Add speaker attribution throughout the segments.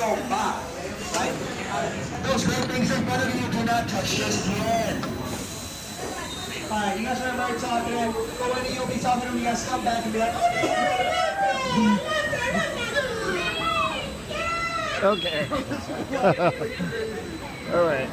Speaker 1: go by, right? Those great things in front of you do not touch just yet. Alright, you guys remember I talking to go in and you'll be talking to them, you guys come back and be like,
Speaker 2: Okay. All right.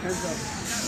Speaker 2: Hands up.